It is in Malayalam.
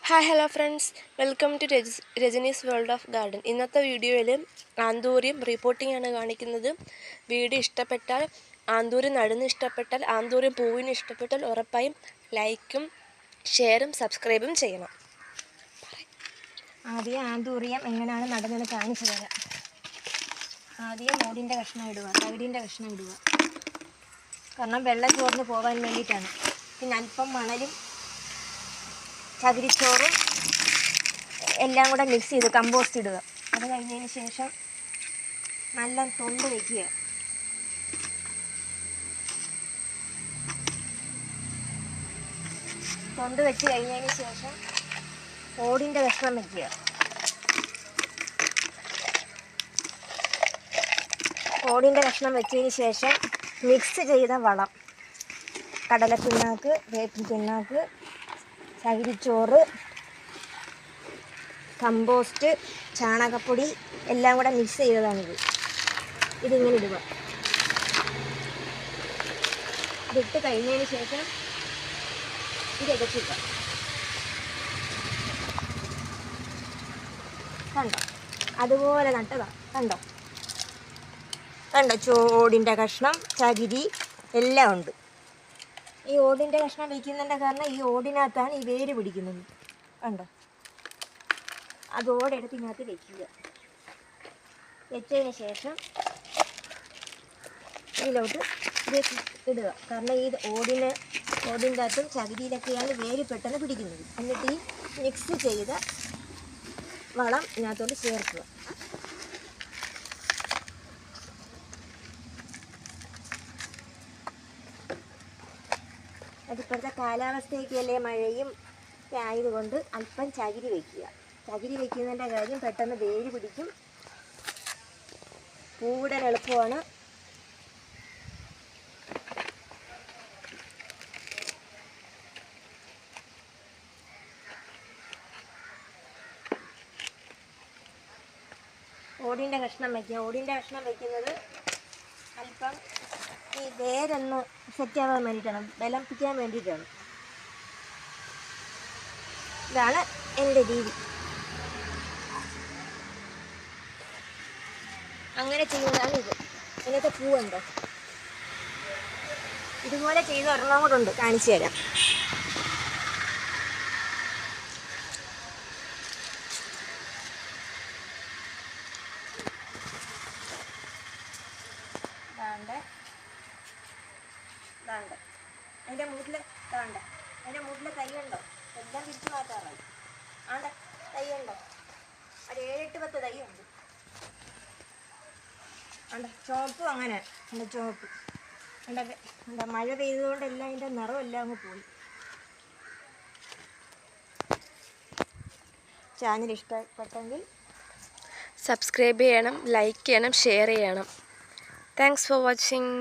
Hi hello friends, welcome to Rajani's world of garden. ഇന്നത്തെ വീഡിയോയിൽ ആന്തൂറിയം റീപോർട്ടിംഗ് ആണ് കാണിക്കുന്നത്. വീഡിയോ ഇഷ്ടപ്പെട്ടാൽ, ആന്തൂറിയം നടുന്ന് ഇഷ്ടപ്പെട്ടാൽ, ആന്തൂറിയം പൂവിന് ഇഷ്ടപ്പെട്ടാൽ ഉറപ്പായും ലൈക്കും ഷെയറും സബ്സ്ക്രൈബും ചെയ്യണം. ആദ്യം ആന്തൂറിയം എങ്ങനെയാണ് നടുന്നത് കാണിച്ചു തരാം. ആദ്യം മോടിൻ്റെ കഷ്ണം ഇടുക, തകിടിൻ്റെ കഷ്ണം ഇടുക. കാരണം വെള്ളം ചോർന്ന് പോകാൻ വേണ്ടിയിട്ടാണ്. പിന്നെ അല്പം മണലും ചകിരിച്ചോറും എല്ലാം കൂടെ മിക്സ് ചെയ്ത് കമ്പോസ്റ്റ് ഇടുക. അത് കഴിഞ്ഞതിന് ശേഷം നല്ല തൊണ്ട് വയ്ക്കുക. തൊണ്ട് വെച്ച് കഴിഞ്ഞതിന് ശേഷം ഓടിൻ്റെ കഷ്ണം വയ്ക്കുക. ഓടിൻ്റെ കഷ്ണം വെച്ചതിന് ശേഷം മിക്സ് ചെയ്ത വളം, കടലപ്പിണ്ണാക്ക്, വേപ്പിൻ പിണ്ണാക്ക്, ചകിരിച്ചോറ്, കമ്പോസ്റ്റ്, ചാണകപ്പൊടി എല്ലാം കൂടെ മിക്സ് ചെയ്തതാണിത്. ഇതിങ്ങനെ ഇടുക. ഇതിട്ട് കഴിഞ്ഞതിന് ശേഷം ഇത് ഇടച്ചിട്ട കണ്ടോ, അതുപോലെ നട്ടതാ. കണ്ടോ ഓടിൻ്റെ കഷ്ണം, ചകിരി എല്ലാം ഉണ്ട്. ഈ ഓടിൻ്റെ കഷ്ണം വയ്ക്കുന്നതിൻ്റെ കാരണം ഈ ഓടിനകത്താണ് ഈ വേര് പിടിക്കുന്നത്. കണ്ടോ, അതോടെ എടുത്ത് ഇതിനകത്ത് വയ്ക്കുക. വെച്ചതിന് ശേഷം ഇതിലോട്ട് ഇത് ഇടുക. കാരണം ഈ ഓടിൻ്റെ അകത്തും ചകിരിയിലൊക്കെയാണ് വേര് പെട്ടെന്ന് പിടിക്കുന്നത്. എന്നിട്ട് ഈ മിക്സ് ചെയ്ത വളം ഇതിനകത്തോട്ട് ചേർക്കുക. അതിപ്പോഴത്തെ കാലാവസ്ഥയ്ക്കല്ലേ മഴയും ഒക്കെ ആയതുകൊണ്ട് അല്പം ചകിരി വയ്ക്കുക. ചകിരി വയ്ക്കുന്നതിൻ്റെ കാര്യം പെട്ടെന്ന് വേര് പിടിക്കും, പൂവിടാൻ എളുപ്പമാണ്. ഓടിൻ്റെ കഷ്ണം വയ്ക്കുക. ഓടിൻ്റെ കഷ്ണം വയ്ക്കുന്നത് അല്പം ഈ വേരൊന്ന് സെറ്റാവാൻ വേണ്ടിയിട്ടാണ്, ബലപ്പിക്കാൻ വേണ്ടിയിട്ടാണ്. ഇതാണ് എൻ്റെ രീതി. അങ്ങനെ ചെയ്യുന്നതാണ് ഇത്. ഇതിനകത്തെ പൂവുണ്ടോ, ഇതുപോലെ ചെയ്ത് ഒരെണ്ണം കൂടെ ഉണ്ട്, കാണിച്ചു തരാം. അതിൻ്റെ മൂട്ടിലെ തൈ ഉണ്ടോ, എല്ലാം തിരിച്ചു മാറ്റാറായി. ആണ്ടെ തൈ ഉണ്ടോ, ഒരു 7-8-10 തൈ ഉണ്ട്. ഉണ്ട് ചുവപ്പും അങ്ങനെ ഉണ്ട്, ചുവപ്പ് എന്താ മഴ പെയ്തുകൊണ്ട് എല്ലാം അതിൻ്റെ നിറമെല്ലാം അങ്ങ് പോയി. ചാനൽ ഇഷ്ടപ്പെട്ടെങ്കിൽ സബ്സ്ക്രൈബ് ചെയ്യണം, ലൈക്ക് ചെയ്യണം, ഷെയർ ചെയ്യണം. Thanks for watching.